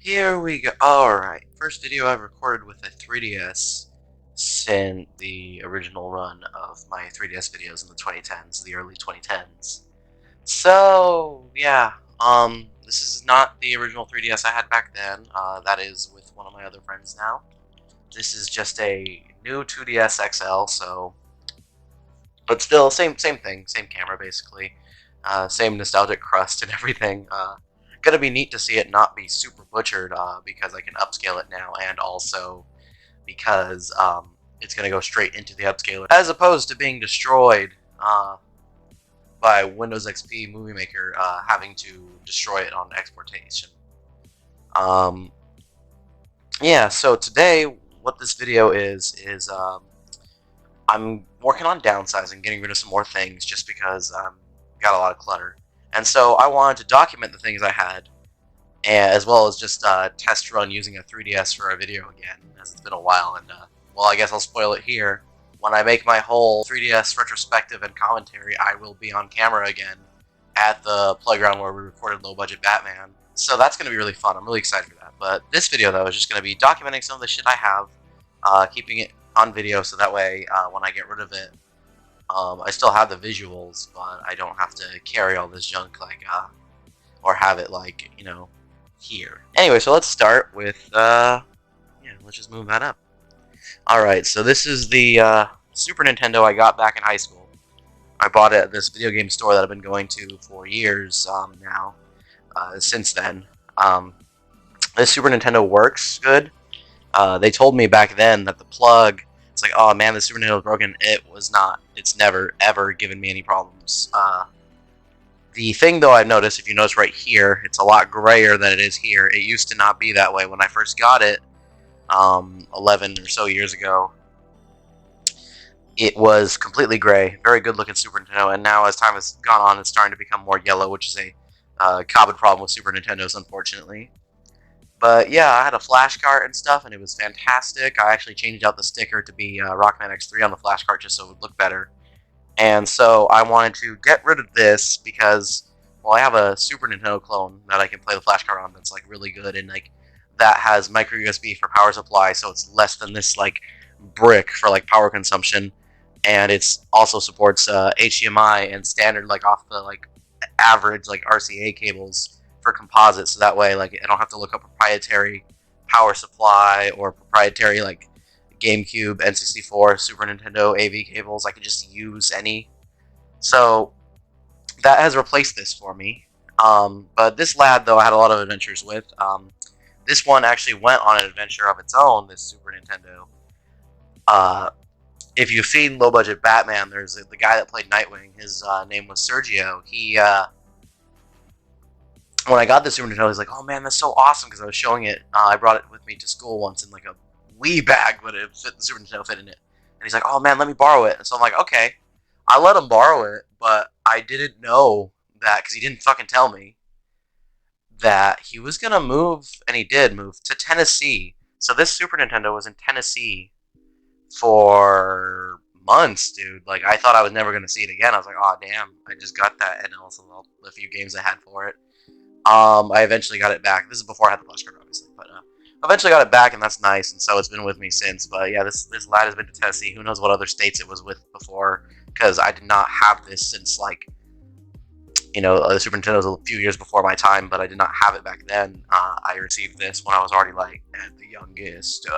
Here we go. Alright, first video I've recorded with a 3DS since the original run of my 3DS videos in the 2010s, the early 2010s. So, yeah, this is not the original 3DS I had back then. That is with one of my other friends now. This is just a new 2DS XL, but still, same thing, same camera basically, same nostalgic crust and everything. Gonna be neat to see it not be super butchered, because I can upscale it now, and also because it's gonna go straight into the upscaler as opposed to being destroyed by Windows XP Movie Maker, having to destroy it on exportation. Um, yeah, so today what this video is I'm working on downsizing, getting rid of some more things just because got a lot of clutter. And so I wanted to document the things I had, as well as just test run using a 3DS for a video again, as it's been a while. And well, I guess I'll spoil it here. When I make my whole 3DS retrospective and commentary, I will be on camera again at the playground where we recorded Low Budget Batman. So that's going to be really fun. I'm really excited for that. But this video, though, is just going to be documenting some of the shit I have, keeping it on video so that way when I get rid of it, I still have the visuals, but I don't have to carry all this junk or have it here. Anyway, so let's start with yeah, let's just move that up. All right, so this is the Super Nintendo I got back in high school. I bought it at this video game store that I've been going to for years now. Since then, this Super Nintendo works good. They told me back then that the plug, it's like, oh man, the Super Nintendo is broken. It was not. It's never, ever given me any problems. The thing, though, I've noticed, if you notice right here, it's a lot grayer than it is here. It used to not be that way when I first got it, 11 or so years ago. It was completely gray. Very good-looking Super Nintendo, and now as time has gone on, it's starting to become more yellow, which is a common problem with Super Nintendos, unfortunately. But yeah, I had a flash cart and stuff, and it was fantastic. I actually changed out the sticker to be Rockman X3 on the flash cart just so it would look better. And so I wanted to get rid of this because, well, I have a Super Nintendo clone that I can play the flash cart on that's like really good, and like that has micro USB for power supply, so it's less than this like brick for like power consumption, and it's also supports HDMI and standard like off the like average like RCA cables for composite, so that way like I don't have to look up proprietary power supply or proprietary like GameCube, N64, Super Nintendo AV cables. I can just use any. So that has replaced this for me. But this lad, though, I had a lot of adventures with. This one actually went on an adventure of its own, this Super Nintendo. If you've seen Low Budget Batman, there's the guy that played Nightwing. His name was Sergio. When I got the Super Nintendo, he's like, "Oh man, that's so awesome!" Because I was showing it. I brought it with me to school once in like a wee bag, but it fit, the Super Nintendo fit in it. And he's like, "Oh man, let me borrow it." And so I'm like, "Okay." I let him borrow it, but I didn't know that because he didn't fucking tell me that he was gonna move, and he did move to Tennessee. So this Super Nintendo was in Tennessee for months, dude. Like I thought I was never gonna see it again. I was like, "Oh damn, I just got that," and also the few games I had for it. I eventually got it back. This is before I had the flash card, obviously, but eventually got it back, and that's nice. And so it's been with me since. But yeah, this lad has been to Tennessee. Who knows what other states it was with before? Because I did not have this since like the Super Nintendo was a few years before my time, but I did not have it back then. I received this when I was already like at the youngest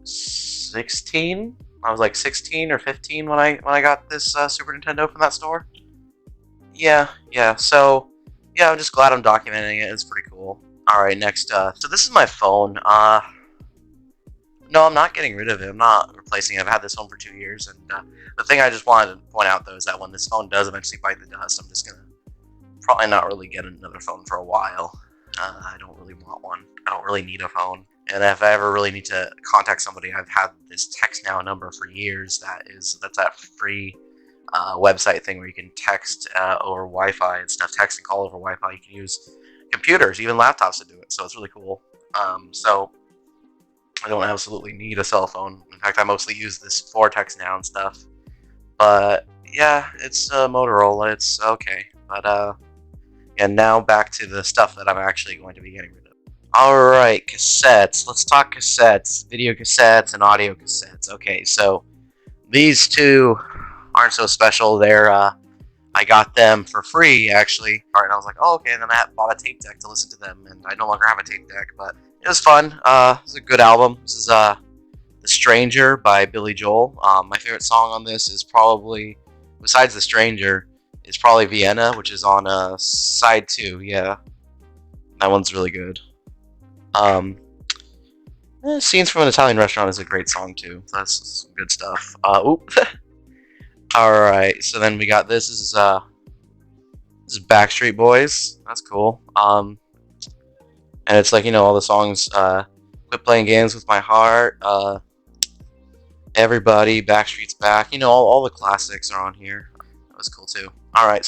16. I was like 16 or 15 when I got this Super Nintendo from that store. Yeah. So yeah, I'm just glad I'm documenting it. It's pretty cool. All right, next. So this is my phone. No, I'm not getting rid of it. I'm not replacing it. I've had this phone for 2 years, and the thing I just wanted to point out though is that when this phone does eventually bite the dust, I'm just gonna probably not really get another phone for a while. I don't really want one. I don't really need a phone. And if I ever really need to contact somebody, I've had this text now number for years. That's that free website thing where you can text over Wi-Fi and stuff. Text and call over Wi-Fi. You can use computers, even laptops, to do it. So it's really cool. So I don't absolutely need a cell phone. In fact, I mostly use this for text now and stuff. But yeah, it's Motorola. It's okay. But And now back to the stuff that I'm actually going to be getting rid of. Alright, cassettes. Let's talk cassettes. Video cassettes and audio cassettes. Okay, so these two aren't so special. I got them for free, actually. Alright, and I was like, oh, okay, and then I bought a tape deck to listen to them, and I no longer have a tape deck, but it was fun. It's a good album. This is, The Stranger by Billy Joel. My favorite song on this is probably, besides The Stranger, is probably Vienna, which is on side 2, yeah. That one's really good. Scenes from an Italian Restaurant is a great song, too. That's some good stuff. Oop. Alright, so then we got this. This is Backstreet Boys. That's cool. And it's like, all the songs, Quit Playing Games with My Heart, Everybody, Backstreet's Back, all the classics are on here. That was cool too. Alright,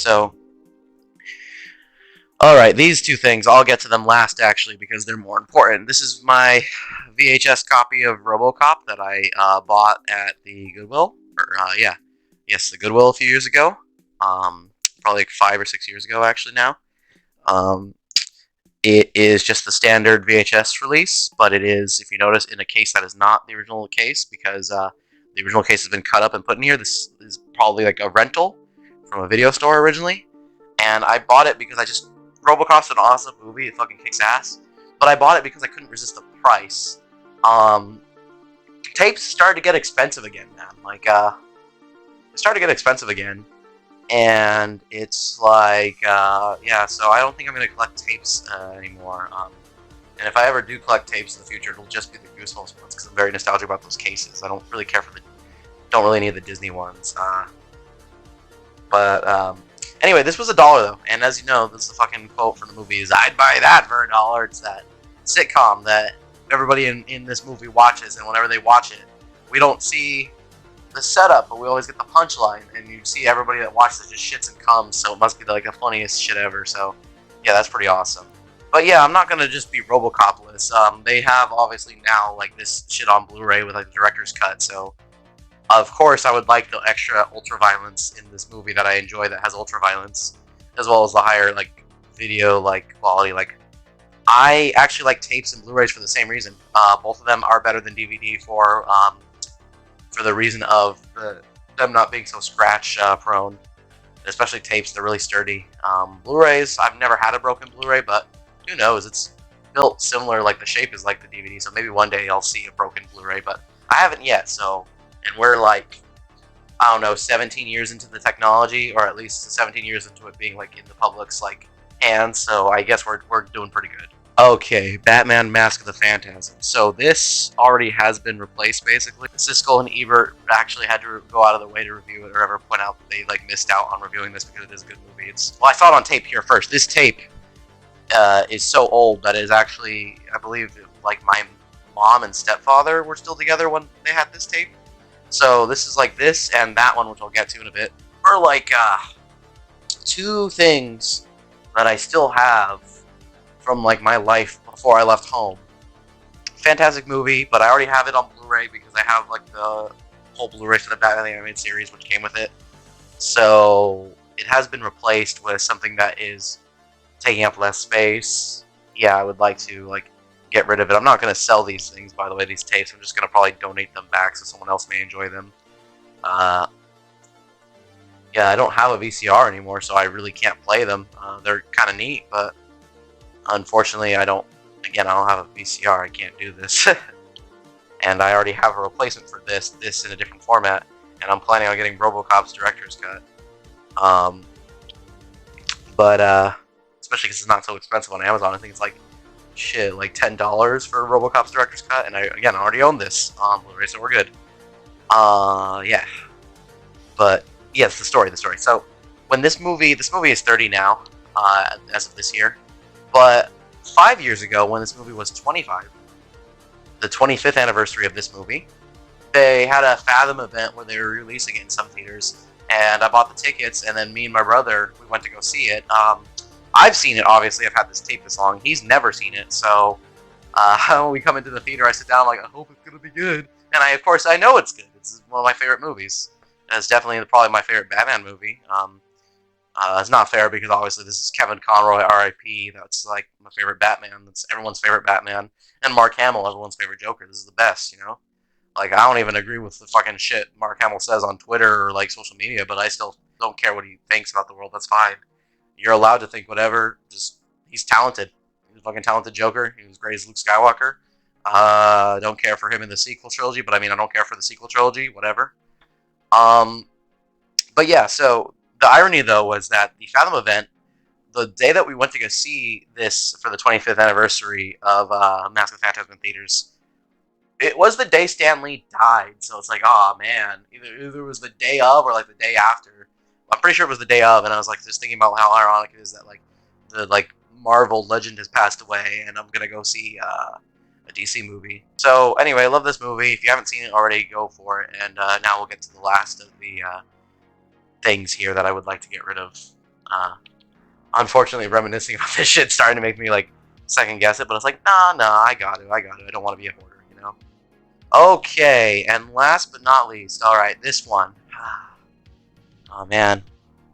these two things, I'll get to them last actually because they're more important. This is my VHS copy of RoboCop that I bought at the Goodwill. Yes, the Goodwill a few years ago. Probably like 5 or 6 years ago actually now. It is just the standard VHS release, but it is, if you notice, in a case that is not the original case because the original case has been cut up and put in here. This is probably like a rental from a video store originally, and I bought it because RoboCop's an awesome movie. It fucking kicks ass, but I bought it because I couldn't resist the price. Tapes started to get expensive again, man. They started to get expensive again. And it's like, so I don't think I'm going to collect tapes anymore. And if I ever do collect tapes in the future, it'll just be the Goosebumps ones, because I'm very nostalgic about those cases. I don't really care for don't really need the Disney ones. Anyway, this was $1 though, and as you know, this is the fucking quote from the movie is, I'd buy that for $1. It's that sitcom that everybody in this movie watches, and whenever they watch it, we don't see the setup, but we always get the punchline, and you see everybody that watches it just shits and comes, so it must be like the funniest shit ever. So yeah, that's pretty awesome. But yeah, I'm not gonna just be RoboCop-less. They have obviously now like this shit on Blu-ray with like the director's cut, so of course I would like the extra ultra violence in this movie that I enjoy that has ultra violence, as well as the higher like video like quality. Like I actually like tapes and Blu-rays for the same reason. Both of them are better than DVD for the reason of them not being so scratch prone. Especially tapes, they're really sturdy. Blu-rays, I've never had a broken Blu-ray, but who knows? It's built similar, like the shape is like the DVD, so maybe one day I'll see a broken Blu-ray, but I haven't yet. So, and we're like, I don't know, 17 years into the technology, or at least 17 years into it being like in the public's like hands. So I guess we're doing pretty good. Okay, Batman Mask of the Phantasm. So this already has been replaced, basically. Siskel and Ebert actually had to go out of their way to review it, or ever point out that they like missed out on reviewing this because it is a good movie. Well, I saw it on tape here first. This tape is so old that it is actually, I believe, like my mom and stepfather were still together when they had this tape. So this is like this and that one, which I'll get to in a bit, are like two things that I still have from like my life before I left home. Fantastic movie, but I already have it on Blu-ray because I have like the whole Blu-ray for the Batman the Animated Series, which came with it. So it has been replaced with something that is taking up less space. Yeah, I would like to like get rid of it. I'm not going to sell these things, by the way, these tapes. I'm just going to probably donate them back so someone else may enjoy them. Yeah, I don't have a VCR anymore, so I really can't play them. They're kind of neat, but unfortunately, I don't have a VCR. I can't do this. And I already have a replacement for this in a different format, and I'm planning on getting RoboCop's director's cut. Especially because it's not so expensive on Amazon. I think it's like, shit, like $10 for RoboCop's director's cut, and I already own this on Blu-ray, so we're good. Yeah. But, yes, the story. So, when this movie is 30 now, as of this year, but 5 years ago, when this movie was 25, the 25th anniversary of this movie, they had a Fathom event where they were releasing it in some theaters, and I bought the tickets, and then me and my brother, we went to go see it. I've seen it, obviously. I've had this tape this long. He's never seen it, so when we come into the theater, I sit down, I'm like, I hope it's going to be good. And of course, I know it's good. It's one of my favorite movies. And it's definitely probably my favorite Batman movie. It's not fair because obviously this is Kevin Conroy, R.I.P. That's like my favorite Batman. That's everyone's favorite Batman, and Mark Hamill, everyone's favorite Joker. This is the best, you know. Like I don't even agree with the fucking shit Mark Hamill says on Twitter or like social media, but I still don't care what he thinks about the world. That's fine. You're allowed to think whatever. Just he's talented. He's a fucking talented Joker. He was great as Luke Skywalker. Don't care for him in the sequel trilogy, but I mean I don't care for the sequel trilogy. Whatever. Um, but yeah. So the irony though was that the Fathom event, the day that we went to go see this for the 25th anniversary of Mask of the Phantasm in theaters, it was the day Stan Lee died. So it's like, oh man, either it was the day of or like the day after. I'm pretty sure it was the day of, and I was like just thinking about how ironic it is that like the Marvel legend has passed away, and I'm gonna go see a DC movie. So anyway, I love this movie. If you haven't seen it already, go for it. And now we'll get to the last of the things here that I would like to get rid of. Unfortunately, reminiscing about this shit starting to make me like second guess it, but it's like, nah, I got it. I don't want to be a hoarder, you know. Okay, and last but not least, all right, this one. Oh man,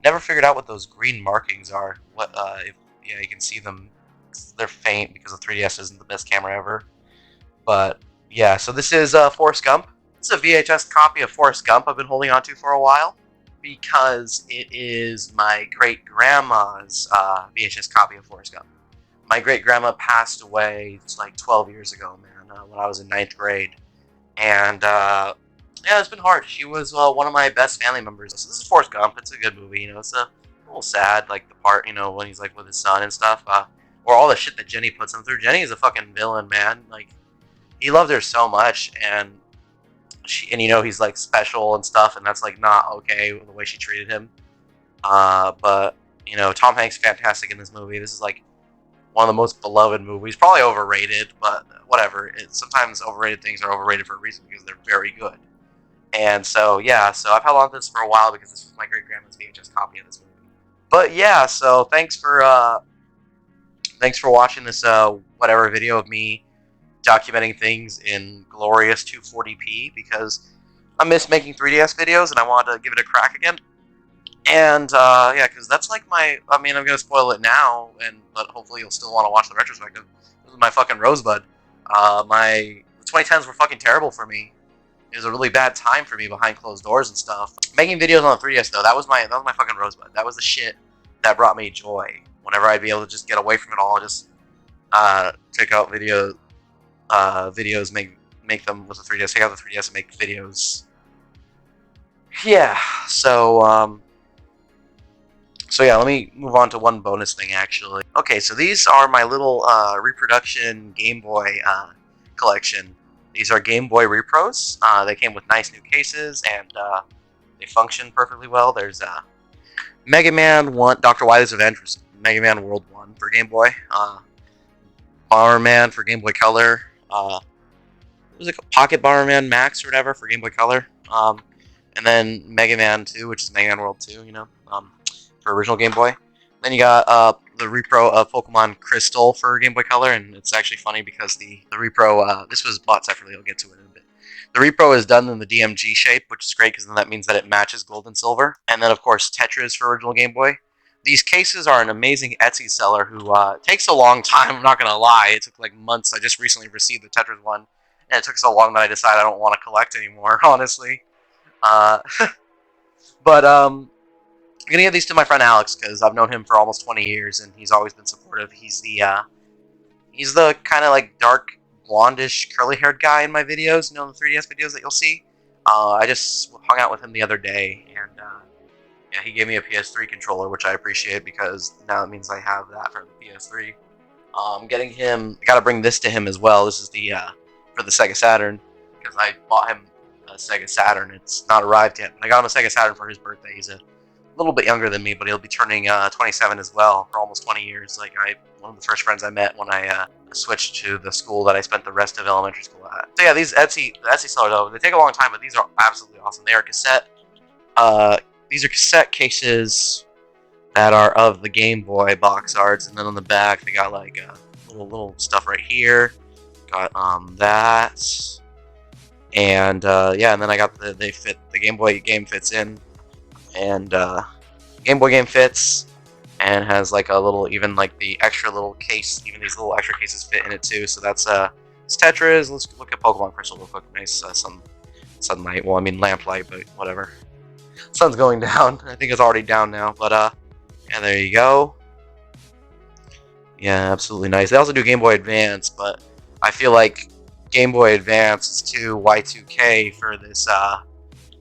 never figured out what those green markings are. What? Yeah, you can see them. They're faint because the 3DS isn't the best camera ever. But yeah, so this is Forrest Gump. This is a VHS copy of Forrest Gump I've been holding on to for a while because it is my great grandma's VHS copy of Forrest Gump. My great grandma passed away like 12 years ago, man, when I was in ninth grade, and yeah, it's been hard. She was one of my best family members. So this is Forrest Gump. It's a good movie, you know. It's a little sad, like the part, you know, when he's like with his son and stuff, or all the shit that Jenny puts him through. Jenny is a fucking villain, man. Like he loved her so much, and you know he's like special and stuff, and that's like not okay the way she treated him. But you know, Tom Hanks fantastic in this movie. This is like one of the most beloved movies. Probably overrated, but whatever. Sometimes overrated things are overrated for a reason because they're very good. And so yeah, so I've held on to this for a while because this was my great grandma's VHS copy of this movie. But yeah, so thanks for watching this whatever video of me documenting things in glorious 240p because I miss making 3DS videos and I wanted to give it a crack again. And yeah, because that's like I mean, I'm gonna spoil it now, but hopefully you'll still want to watch the retrospective. This is my fucking Rosebud. The 2010s were fucking terrible for me. It was a really bad time for me behind closed doors and stuff. Making videos on the 3DS though, that was my fucking Rosebud. That was the shit that brought me joy. Whenever I'd be able to just get away from it all, just check out videos, make them with the 3DS. Take out the 3DS and make videos. Yeah. So yeah, let me move on to one bonus thing actually. Okay, so these are my little reproduction Game Boy collection. These are Game Boy repros. They came with nice new cases and they function perfectly well. There's Mega Man 1, Dr. Wily's Revenge, Mega Man World 1 for Game Boy. Bomberman for Game Boy Color. It was like a Pocket Bomberman Max or whatever for Game Boy Color. And then Mega Man 2, which is Mega Man World 2, you know, for original Game Boy. Then you got the repro of Pokemon Crystal for Game Boy Color, and it's actually funny because the repro, this was bought separately, I'll get to it in a bit. The repro is done in the DMG shape, which is great because then that means that it matches gold and silver. And then, of course, Tetris for original Game Boy. These cases are an amazing Etsy seller who takes a long time, I'm not going to lie. It took like months. I just recently received the Tetris one, and it took so long that I decided I don't want to collect anymore, honestly. But I'm gonna give these to my friend Alex because I've known him for almost 20 years and he's always been supportive. He's the kind of like dark blondish curly haired guy in my videos, you know, the 3DS videos that you'll see. I just hung out with him the other day and yeah, he gave me a PS3 controller, which I appreciate because now it means I have that for the PS3. Getting him, gotta bring this to him as well. This is the for the Sega Saturn because I bought him a Sega Saturn. It's not arrived yet, but I got him a Sega Saturn for his birthday. He's a little bit younger than me, but he'll be turning 27 as well for almost 20 years. Like one of the first friends I met when I switched to the school that I spent the rest of elementary school at. So yeah, the Etsy seller though, they take a long time, but these are absolutely awesome. They are cassette. These are cassette cases that are of the Game Boy box arts, and then on the back they got like little stuff right here. Got that, and yeah, and then I got the Game Boy game fits in, and Game Boy game fits, and has like a little, even like the extra little case, even these little extra cases fit in it too. So that's it's Tetris. Let's look at Pokemon Crystal real quick. Nice sunlight. Well, I mean lamplight, but whatever. Sun's going down. I think it's already down now, but yeah, there you go. Yeah, absolutely nice. They also do Game Boy Advance, but I feel like Game Boy Advance is too Y2K for this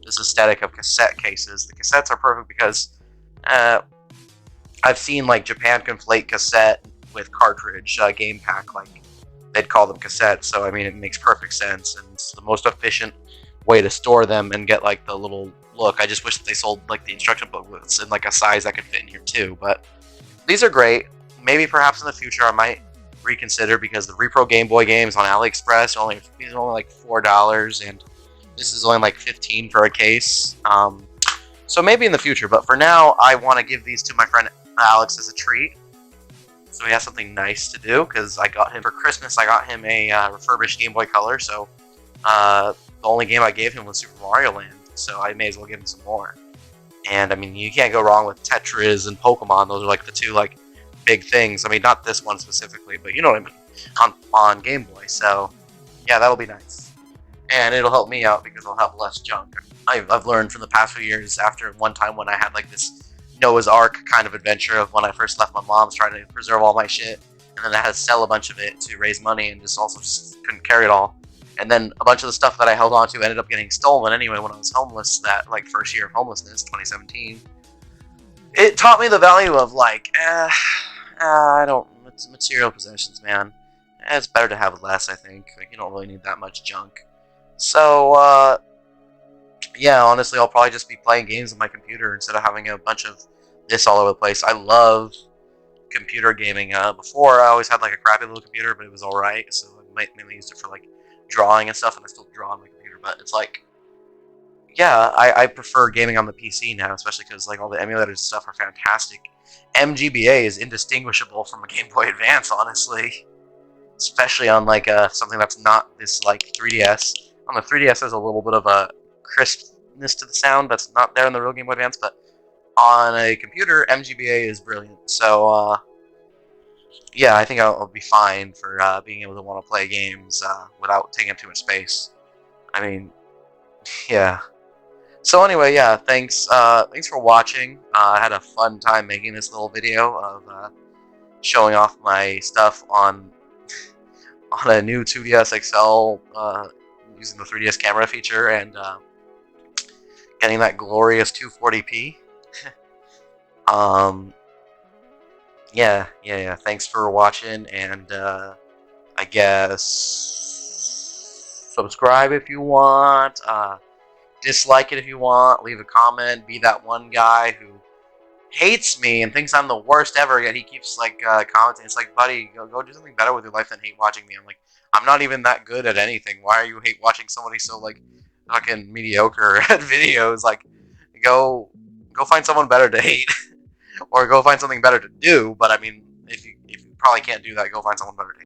this aesthetic of cassette cases. The cassettes are perfect because I've seen like Japan conflate cassette with cartridge game pack, like they'd call them cassettes. So I mean, it makes perfect sense, and it's the most efficient way to store them and get like the little look. I just wish they sold like the instruction booklets in like a size that could fit in here too. But these are great. Maybe perhaps in the future I might reconsider, because the Repro Game Boy games on AliExpress are only like $4, and this is only like 15 for a case. So maybe in the future, but for now I want to give these to my friend Alex as a treat, so he has something nice to do, because I got him for Christmas. I got him a refurbished Game Boy Color, so the only game I gave him was Super Mario Land, so I may as well give him some more. And I mean, you can't go wrong with Tetris and Pokemon. Those are like the two like big things. I mean, not this one specifically, but you know what I mean, on Game Boy. So yeah, that'll be nice, and it'll help me out because I'll have less junk. I've learned from the past few years, after one time when I had like this Noah's Ark kind of adventure of when I first left my mom's trying to preserve all my shit, and then I had to sell a bunch of it to raise money, and just couldn't carry it all. And then a bunch of the stuff that I held on to ended up getting stolen anyway when I was homeless, that like first year of homelessness, 2017. It taught me the value of like, I don't, it's material possessions, man. It's better to have less, I think. Like, you don't really need that much junk. So, yeah, honestly, I'll probably just be playing games on my computer instead of having a bunch of this all over the place. I love computer gaming. Before, I always had like a crappy little computer, but it was alright, so I mainly used it for like drawing and stuff, and I still draw on my computer, but it's like, yeah, I prefer gaming on the PC now, especially because like all the emulators and stuff are fantastic. MGBA is indistinguishable from a Game Boy Advance, honestly, especially on like something that's not this like 3DS. On the 3DS, there's a little bit of a crispness to the sound that's not there in the real Game Boy Advance, but on a computer, MGBA is brilliant. So yeah, I think I'll be fine for being able to want to play games without taking up too much space. I mean, yeah. So anyway, yeah, thanks for watching. I had a fun time making this little video of showing off my stuff on a new 2DS XL using the 3DS camera feature, and getting that glorious 240p. Yeah. Thanks for watching, and I guess subscribe if you want. Dislike it if you want. Leave a comment. Be that one guy who hates me and thinks I'm the worst ever, yet he keeps like commenting. It's like, buddy, go do something better with your life than hate watching me. I'm like, I'm not even that good at anything. Why are you hate watching somebody so like fucking mediocre at videos? Like, go find someone better to hate, or go find something better to do. But I mean, if you probably can't do that, go find someone better to hate.